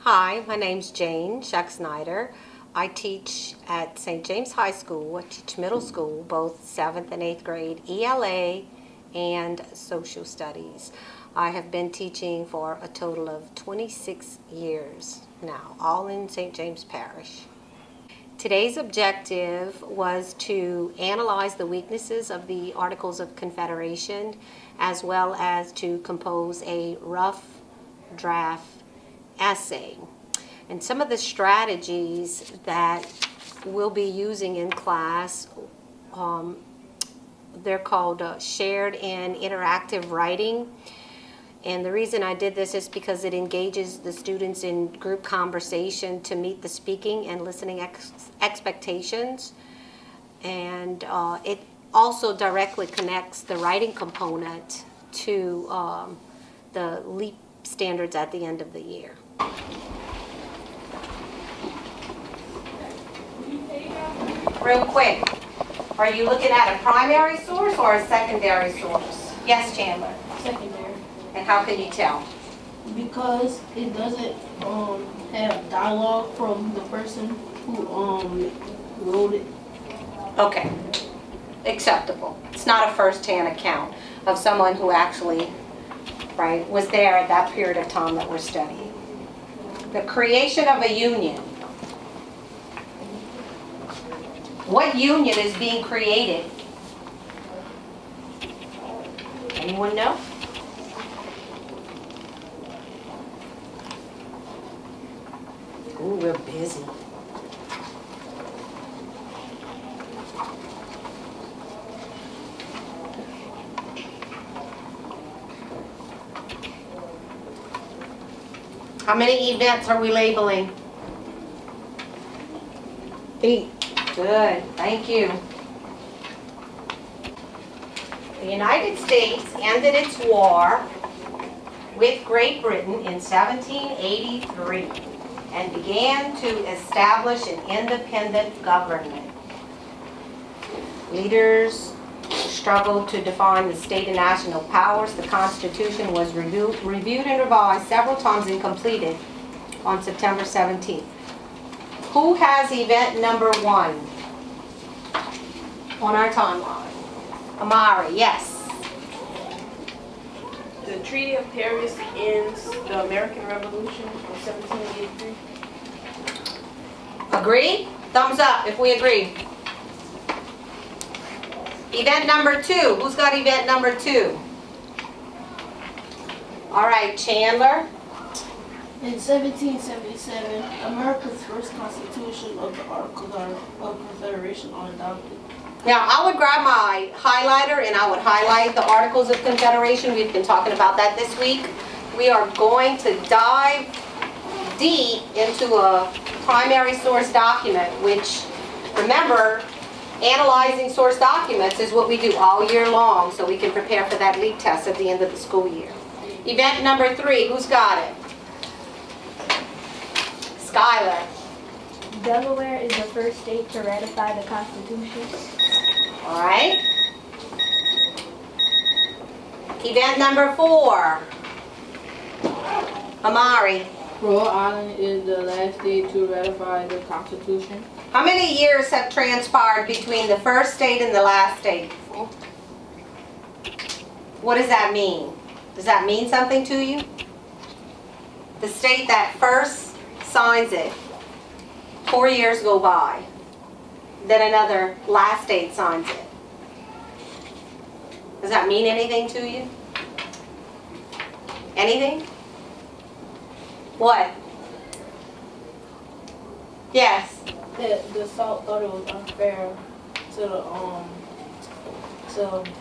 Hi, my name's Jane Schexnayder. I teach at St. James High School. I teach middle school, both 7th and 8th grade, ELA and social studies. I have been teaching for a total of 26 years now, all in St. James Parish. Today's objective was to analyze the weaknesses of the Articles of Confederation, as well as to compose a rough draft essay. And some of the strategies that we'll be using in class, they're called shared and interactive writing. And the reason I did this is because it engages the students in group conversation to meet the speaking and listening expectations. And it also directly connects the writing component to the LEAP standards at the end of the year. Real quick, are you looking at a primary source or a secondary source? Yes, Chandler. Secondary. And how can you tell? Because it doesn't have dialogue from the person who wrote it. Okay, acceptable. It's not a first-hand account of someone who actually, right, was there at that period of time that we're studying. The creation of a union. What union is being created? Anyone know? Ooh, we're busy. How many events are we labeling? 8. Good, thank you. The United States ended its war with Great Britain in 1783 and began to establish an independent government. Leaders struggled to define the state and national powers. The Constitution was reviewed and revised several times and completed on September 17th. Who has event number 1 on our timeline? Amari, yes. The Treaty of Paris ends the American Revolution in 1783. Agree? Thumbs up if we agree. Event number 2. Who's got event number 2? All right, Chandler. In 1777, America's first constitution of the Articles of Confederation are adopted. Now, I would grab my highlighter and I would highlight the Articles of Confederation. We've been talking about that this week. We are going to dive deep into a primary source document, which, remember, analyzing source documents is what we do all year long, so we can prepare for that LEAP test at the end of the school year. Event number 3, who's got it? Skylar. Delaware is the first state to ratify the Constitution. All right. Event number 4. Amari. Rhode Island is the last state to ratify the Constitution. How many years have transpired between the first state and the last state? What does that mean? Does that mean something to you? The state that first signs it, 4 years go by. Then another last state signs it. Does that mean anything to you? Anything? What? Yes. The South thought it was unfair to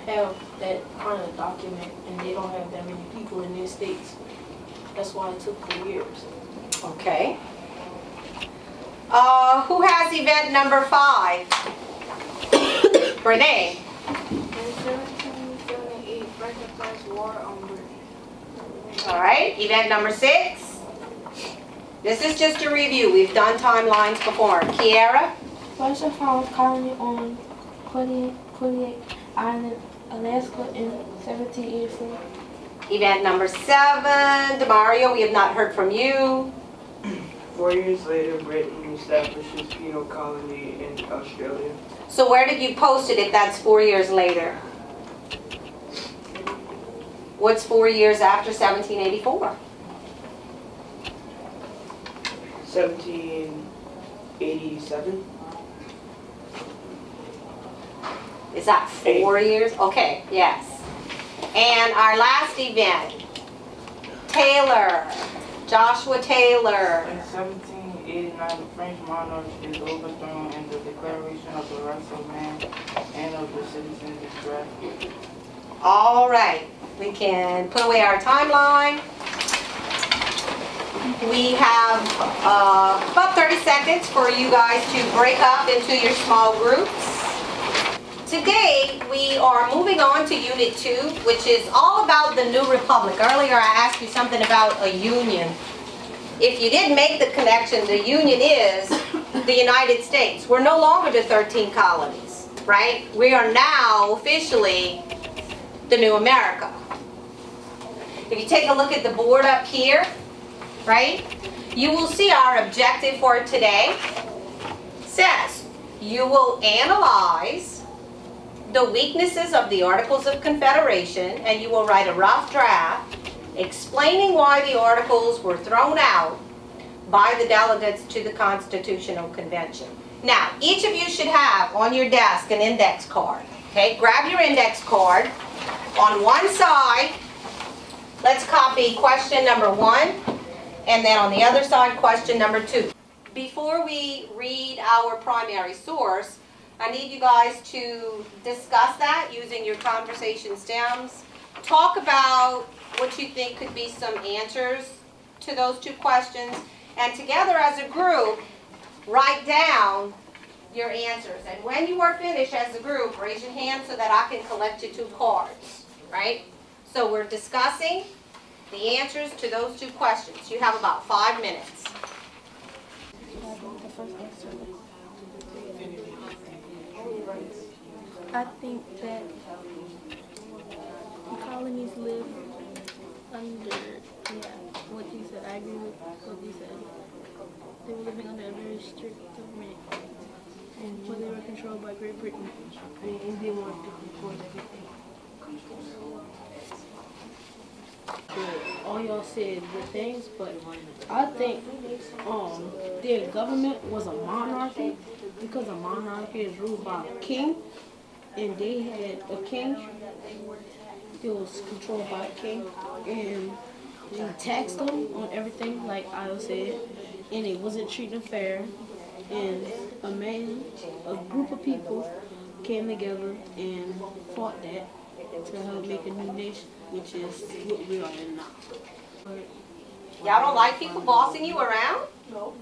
have that kind of document, and they don't have that many people in their states. That's why it took 4 years. Okay. Who has event number 5? Renee. In 1778, Franklin declares war on Britain. All right. Event number 6. This is just a review. We've done timelines before. Kiara. Russia found colony on 28 Island, Alaska in 1784. Event number 7. DeMario, we have not heard from you. 4 years later, Britain established its penal colony in Australia. So where did you post it if that's 4 years later? What's 4 years after 1784? 1787. Is that 4 years? Okay, yes. And our last event, Taylor, Joshua Taylor. In 1789, the French monarch is overthrown and the Declaration of the Rights of Man and of the Citizens is drafted. All right, we can put away our timeline. We have about 30 seconds for you guys to break up into your small groups. Today, we are moving on to Unit 2, which is all about the new republic. Earlier, I asked you something about a union. If you didn't make the connection, the union is the United States. We're no longer the 13 colonies, right? We are now officially the new America. If you take a look at the board up here, right, you will see our objective for today says you will analyze the weaknesses of the Articles of Confederation, and you will write a rough draft explaining why the Articles were thrown out by the delegates to the Constitutional Convention. Now, each of you should have on your desk an index card. Okay, grab your index card. On one side, let's copy question number 1, and then on the other side, question number 2. Before we read our primary source, I need you guys to discuss that using your conversation stems. Talk about what you think could be some answers to those 2 questions. And together as a group, write down your answers. And when you are finished as a group, raise your hand so that I can collect your 2 cards, right? So we're discussing the answers to those 2 questions. You have about 5 minutes. I think that the colonies live under, what you said. I agree with what you said. They were living under a very strict government, and when they were controlled by Great Britain. And they wanted to control everything. All y'all said good things, but I think their government was a monarchy because a monarchy is ruled by a king, and they had a king. It was controlled by a king, and they taxed them on everything, like I said, and it wasn't treating them fair. And a group of people came together and fought that to help make a new nation, which is what we are in now. Y'all don't like people bossing you around? No.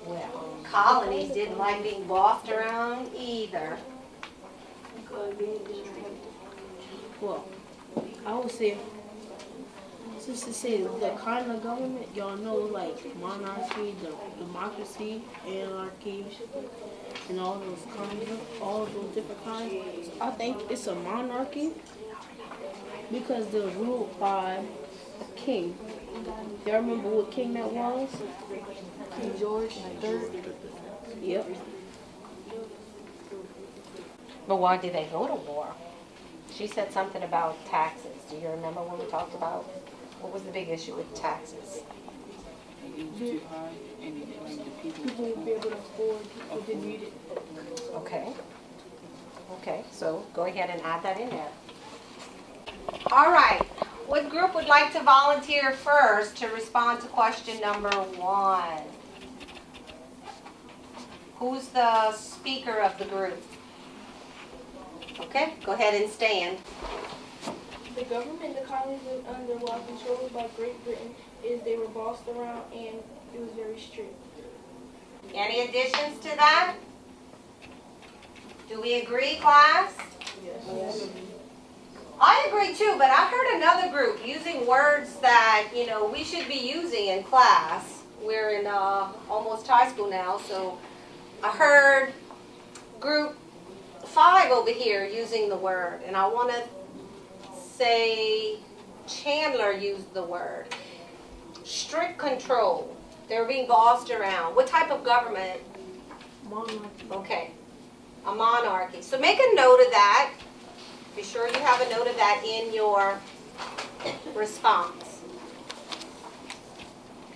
Well, colonies didn't like being bossed around either. Well, I would say, since to say the kind of government, y'all know, like monarchy, democracy, anarchy, and all those different kinds. So I think it's a monarchy because they're ruled by a king. Y'all remember what king that was? King George III. Yep. But why did they go to war? She said something about taxes. Do you remember when we talked about what was the big issue with taxes? It was too high and the people Wouldn't be able to afford, people didn't need it. Okay, so go ahead and add that in there. All right, what group would like to volunteer first to respond to question number 1? Who's the speaker of the group? Okay, go ahead and stand. The government the colonies lived under while controlled by Great Britain is they were bossed around and it was very strict. Any additions to that? Do we agree, class? Yes. I agree too, but I heard another group using words that, we should be using in class. We're in almost high school now, so I heard group 5 over here using the word, and I want to say Chandler used the word. strict control. They're being bossed around. What type of government? Monarchy. Okay, a monarchy. So make a note of that. Be sure you have a note of that in your response.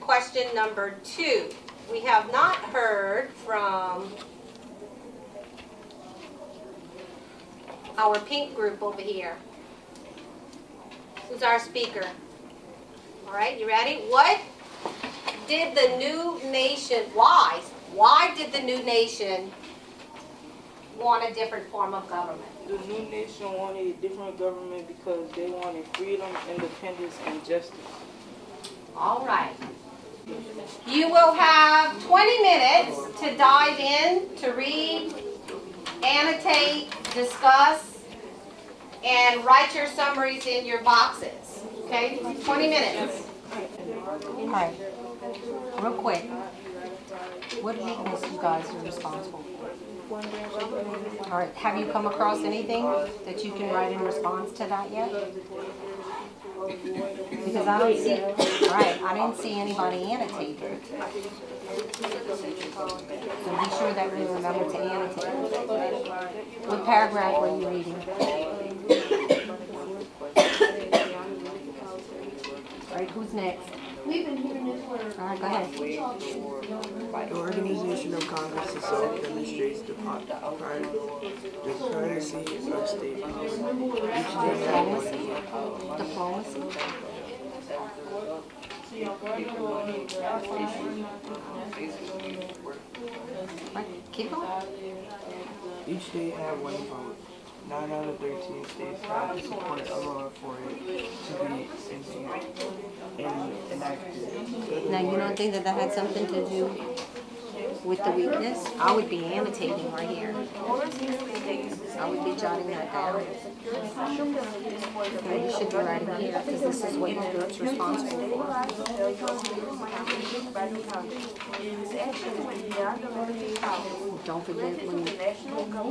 Question number 2. We have not heard from our pink group over here. Who's our speaker? All right, you ready? What did the new nation, why did the new nation want a different form of government? The new nation wanted a different government because they wanted freedom, independence, and justice. All right. You will have 20 minutes to dive in, to read, annotate, discuss, and write your summaries in your boxes. Okay? 20 minutes. All right. Real quick. What weakness you guys are responsible for? All right. Have you come across anything that you can write in response to that yet? Because I don't see, right, I didn't see anybody annotate. So be sure that we remember to annotate. What paragraph were you reading? All right, who's next? We've been hearing this for. All right, go ahead. The organization of Congress itself demonstrates the primacy of state power. Each state has one. Diplomacy. Right, keep going. Each state had one vote. 9 out of 13 states had to support a law for it to be enacted. Now, you don't think that had something to do with the weakness? I would be annotating right here. I would be jotting that down. Okay, you should be writing here because this is what your group's responsible for. Don't forget, when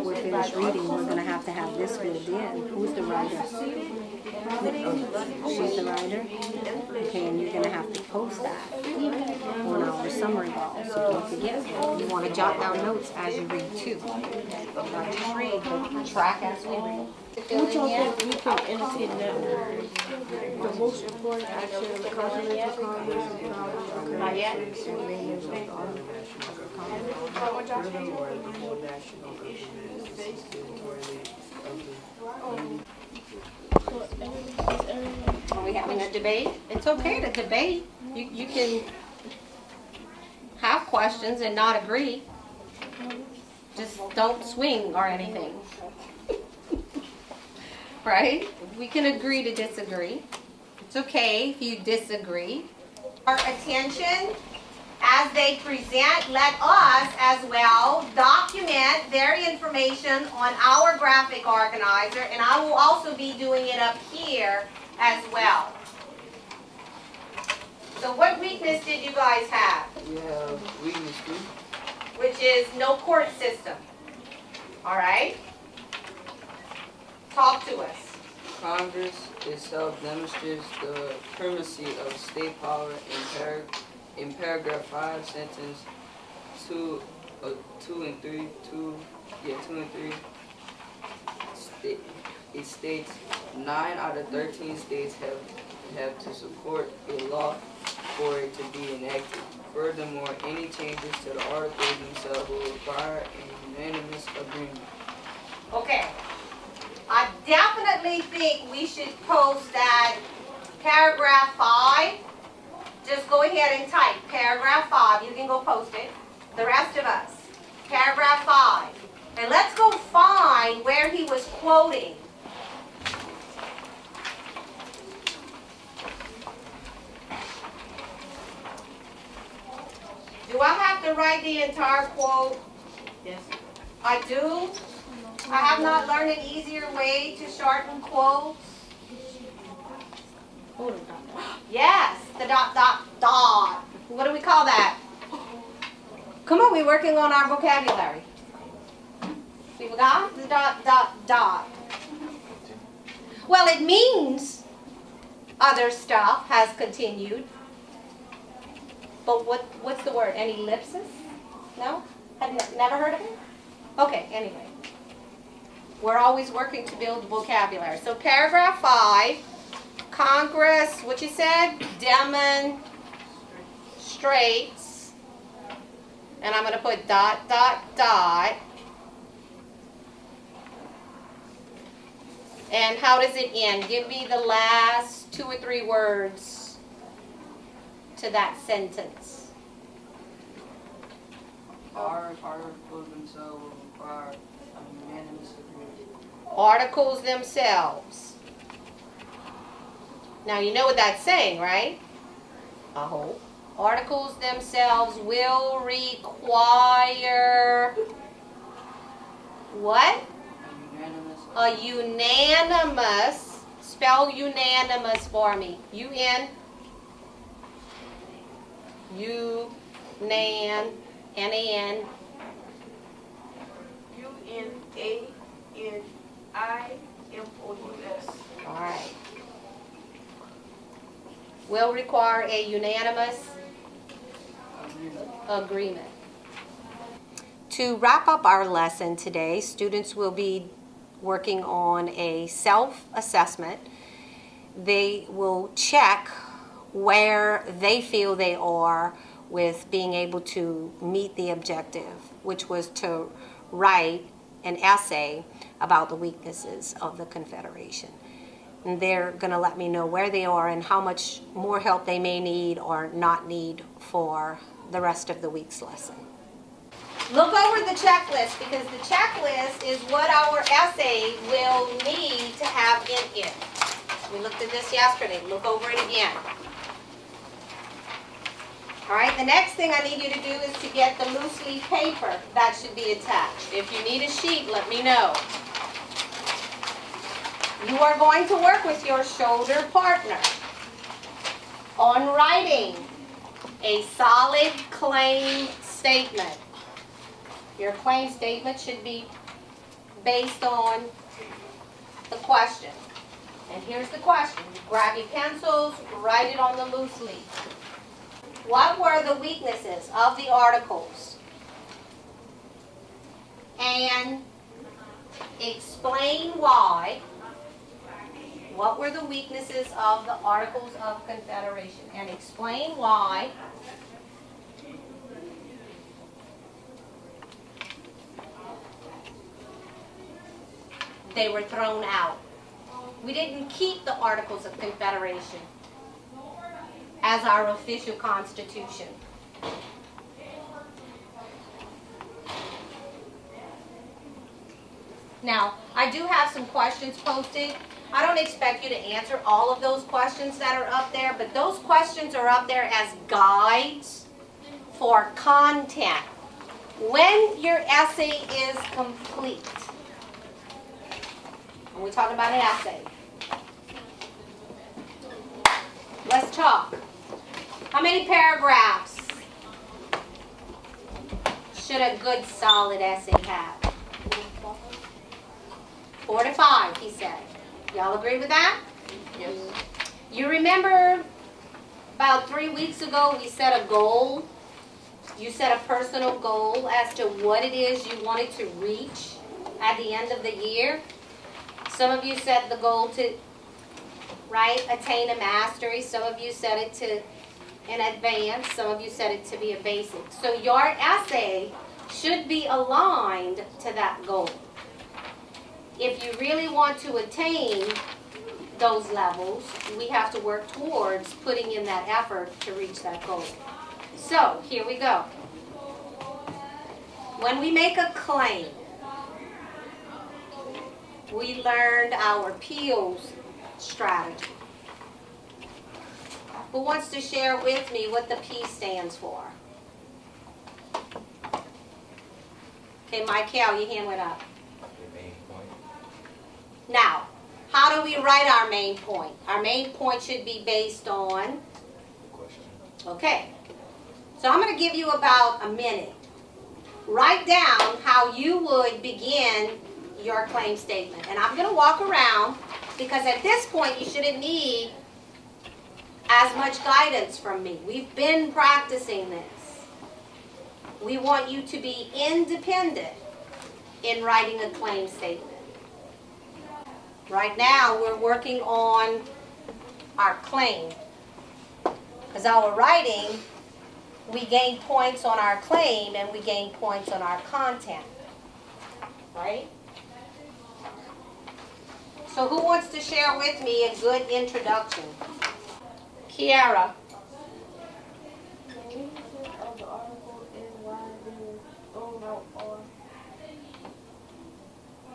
we're finished reading, we're going to have this filled in. Who's the writer? She's the writer? Okay, and you're going to have to post that on our summary wall. So don't forget, you want to jot down notes as you read too. Not just read, but track as we read. What y'all think we can annotate that word? The most important action of the Continental Congress is Not yet. Furthermore, the whole national government is statutorily of Are we having a debate? It's okay to debate. You can have questions and not agree. Just don't swing or anything. Right? We can agree to disagree. It's okay if you disagree. Our attention as they present, let us as well document their information on our graphic organizer, and I will also be doing it up here as well. So what weakness did you guys have? We have weakness too. Which is no court system. All right? Talk to us. Congress itself demonstrates the primacy of state power in paragraph 5, sentence 2 and 3. It states 9 out of 13 states have to support a law for it to be enacted. Furthermore, any changes to the articles themselves will require a unanimous agreement. Okay. I definitely think we should post that paragraph 5. Just go ahead and type paragraph 5. You can go post it. The rest of us. Paragraph 5. And let's go find where he was quoting. Do I have to write the entire quote? Yes. I do. I have not learned an easier way to shorten quotes. Yes, the dot, dot, dot. What do we call that? Come on, we're working on our vocabulary. We forgot the dot, dot, dot. Well, it means other stuff has continued. But what's the word? An ellipsis? No? Never heard of it? Okay, anyway. We're always working to build vocabulary. So paragraph 5, Congress, what you said? Demonstrates. And I'm going to put ... And how does it end? Give me the last 2 or 3 words to that sentence. Articles themselves will require a unanimous agreement. Articles themselves. Now you know what that's saying, right? I hope. Articles themselves will require what? A unanimous, spell unanimous for me. U-N, N-A-N. UNANIMOUS. All right. Will require a unanimous agreement. To wrap up our lesson today, students will be working on a self-assessment. They will check where they feel they are with being able to meet the objective, which was to write an essay about the weaknesses of the Confederation. And they're going to let me know where they are and how much more help they may need or not need for the rest of the week's lesson. Look over the checklist, because the checklist is what our essay will need to have in it. We looked at this yesterday. Look over it again. All right, the next thing I need you to do is to get the loose leaf paper that should be attached. If you need a sheet, let me know. You are going to work with your shoulder partner on writing a solid claim statement. Your claim statement should be based on the question. And here's the question. Grab your pencils, write it on the loose leaf. What were the weaknesses of the articles? And explain why. What were the weaknesses of the Articles of Confederation? And explain why. They were thrown out. We didn't keep the Articles of Confederation as our official constitution. Now, I do have some questions posted. I don't expect you to answer all of those questions that are up there, but those questions are up there as guides for content. When your essay is complete, and we talk about an essay, let's talk. How many paragraphs should a good solid essay have? 4 to 5, he said. Y'all agree with that? Yes. You remember about 3 weeks ago we set a goal. You set a personal goal as to what it is you wanted to reach at the end of the year. Some of you set the goal to, attain a mastery. Some of you set it to an advanced. Some of you set it to be a basic. So your essay should be aligned to that goal. If you really want to attain those levels, we have to work towards putting in that effort to reach that goal. So, here we go. When we make a claim, we learned our appeals strategy. Who wants to share with me what the P stands for? Okay, Michael, your hand went up. Now, how do we write our main point? Our main point should be based on... Okay. So I'm going to give you about a minute. Write down how you would begin your claim statement. And I'm going to walk around because at this point you shouldn't need as much guidance from me. We've been practicing this. We want you to be independent in writing a claim statement. Right now, we're working on our claim. Because our writing, we gain points on our claim and we gain points on our content. Right? So who wants to share with me a good introduction? Kiara. Of the article and why they were thrown out or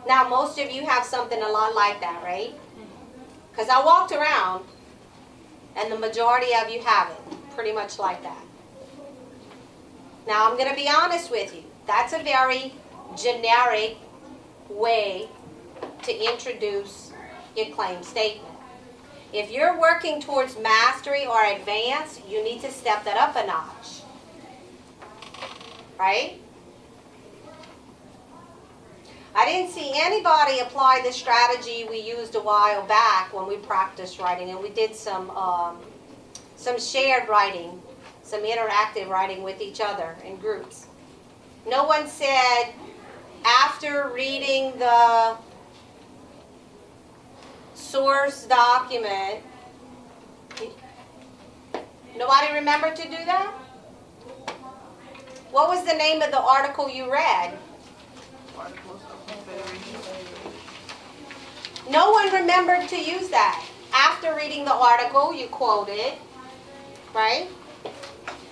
Now, most of you have something a lot like that, right? Because I walked around, and the majority of you have it, pretty much like that. Now, I'm going to be honest with you. That's a very generic way to introduce your claim statement. If you're working towards mastery or advance, you need to step that up a notch. Right? I didn't see anybody apply the strategy we used a while back when we practiced writing, and we did some shared writing, some interactive writing with each other in groups. No one said, after reading the source document, nobody remembered to do that? What was the name of the article you read? Articles of Confederation. No one remembered to use that. After reading the article, you quoted, right?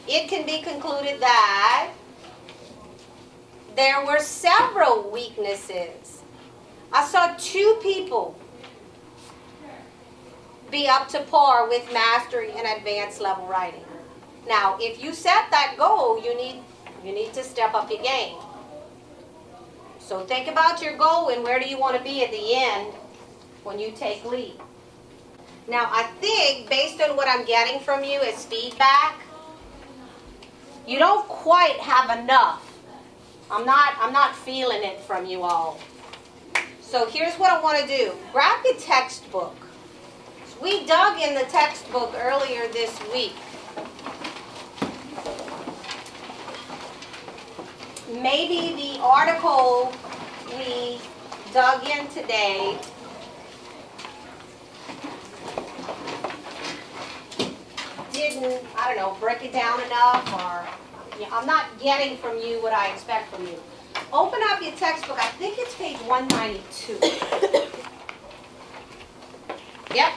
It can be concluded that there were several weaknesses. I saw 2 people be up to par with mastery and advanced level writing. Now, if you set that goal, you need to step up your game. So think about your goal and where do you want to be at the end when you take lead. Now, I think based on what I'm getting from you as feedback, you don't quite have enough. I'm not feeling it from you all. So here's what I want to do. Grab your textbook. We dug in the textbook earlier this week. Maybe the article we dug in today didn't, I don't know, break it down enough, or I'm not getting from you what I expect from you. Open up your textbook. I think it's page 192. Yep.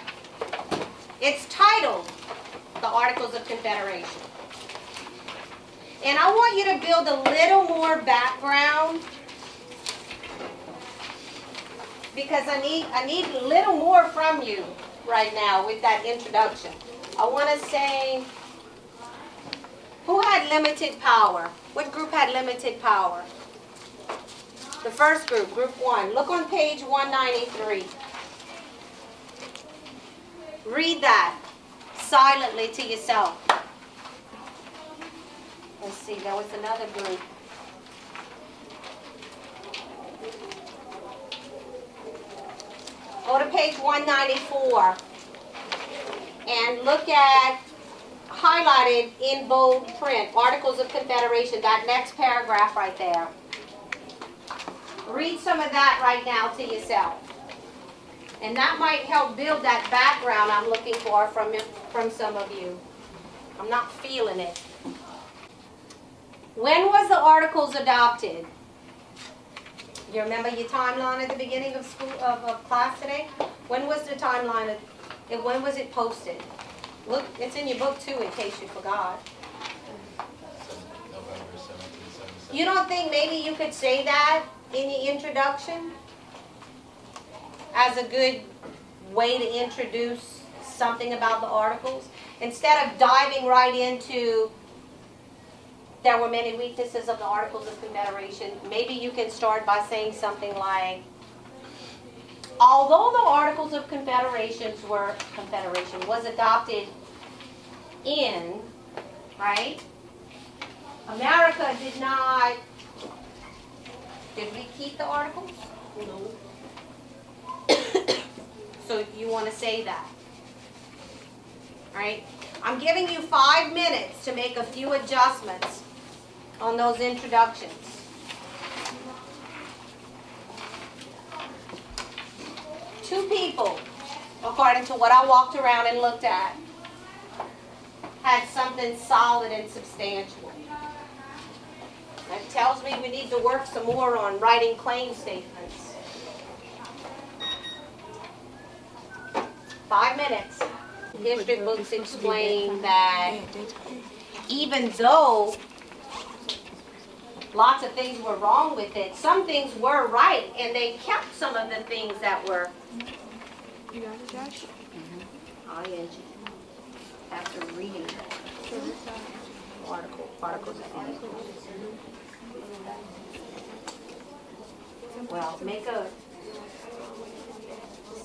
It's titled The Articles of Confederation. And I want you to build a little more background because I need a little more from you right now with that introduction. I want to say, who had limited power? What group had limited power? The first group, group 1. Look on page 193. Read that silently to yourself. Let's see, there was another group. Go to page 194 and look at, highlighted in bold print, Articles of Confederation, that next paragraph right there. Read some of that right now to yourself. And that might help build that background I'm looking for from some of you. I'm not feeling it. When was the Articles adopted? You remember your timeline at the beginning of school of class today? When was the timeline? When was it posted? Look, it's in your book too, in case you forgot. November 1777. You don't think maybe you could say that in your introduction as a good way to introduce something about the Articles? Instead of diving right into there were many weaknesses of the Articles of Confederation, maybe you can start by saying something like, although the Articles of Confederation was adopted in, right? America did not, did we keep the Articles? No. So you want to say that. right? I'm giving you 5 minutes to make a few adjustments on those introductions. Two people, according to what I walked around and looked at, had something solid and substantial. That tells me we need to work some more on writing claim statements. 5 minutes. History books explain that even though lots of things were wrong with it, some things were right, and they kept some of the things that were. You got it, Josh? ING. After reading articles and articles. Well, make a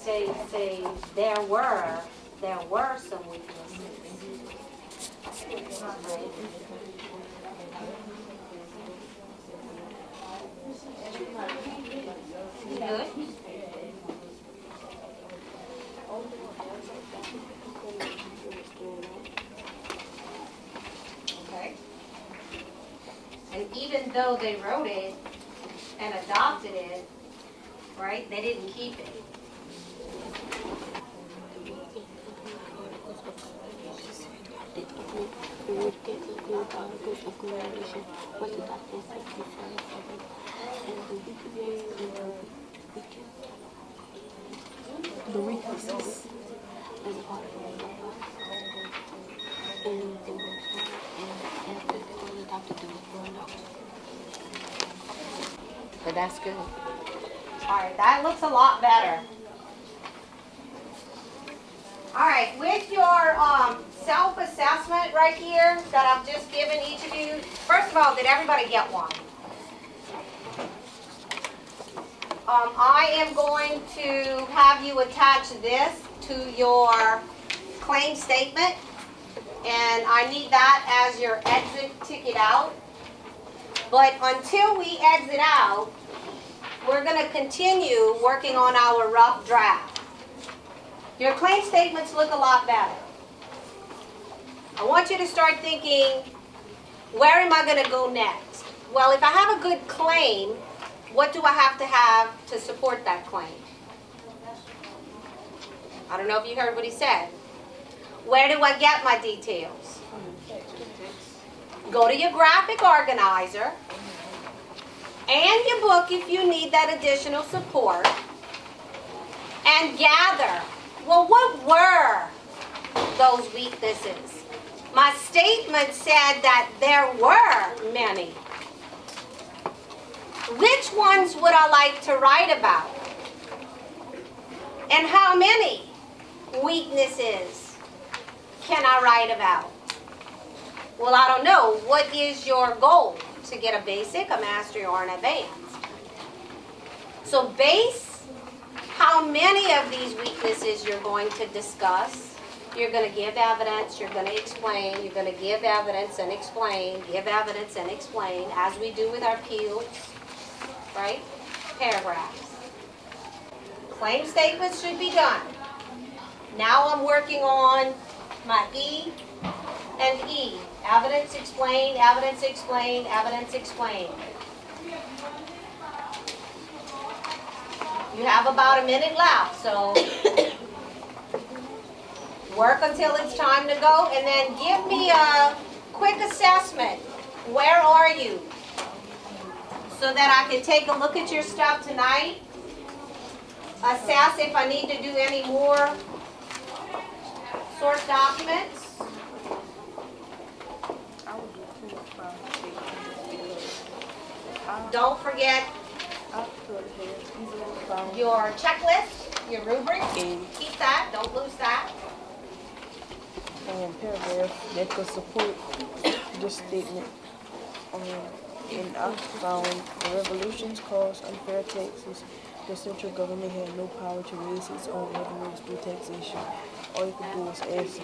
say there were some weaknesses. Good. Okay. And even though they wrote it and adopted it, right, they didn't keep it. The weaknesses. But that's good. All right, that looks a lot better. All right, with your self-assessment right here that I've just given each of you, first of all, did everybody get one? I am going to have you attach this to your claim statement, and I need that as your exit ticket out. But until we exit out, we're going to continue working on our rough draft. Your claim statements look a lot better. I want you to start thinking, where am I going to go next? Well, if I have a good claim, what do I have to support that claim? I don't know if you heard what he said. Where do I get my details? Go to your graphic organizer and your book if you need that additional support, and gather, well, what were those weaknesses? My statement said that there were many. Which ones would I like to write about? And how many weaknesses can I write about? Well, I don't know. What is your goal? To get a basic, a mastery, or an advanced? So base how many of these weaknesses you're going to discuss. You're going to give evidence, you're going to explain, you're going to give evidence and explain, give evidence and explain, as we do with our appeals, right? Paragraphs. Claim statements should be done. Now I'm working on my E and E. Evidence, explain, evidence, explain, evidence, explain. You have about a minute left, so work until it's time to go, and then give me a quick assessment. Where are you? So that I can take a look at your stuff tonight, assess if I need to do any more source documents. Don't forget your checklist, your rubric. Keep that, don't lose that. Paragraph that could support this statement. And I found the revolutions caused unfair taxes. The central government had no power to raise its own revenues through taxation. All you could do was ask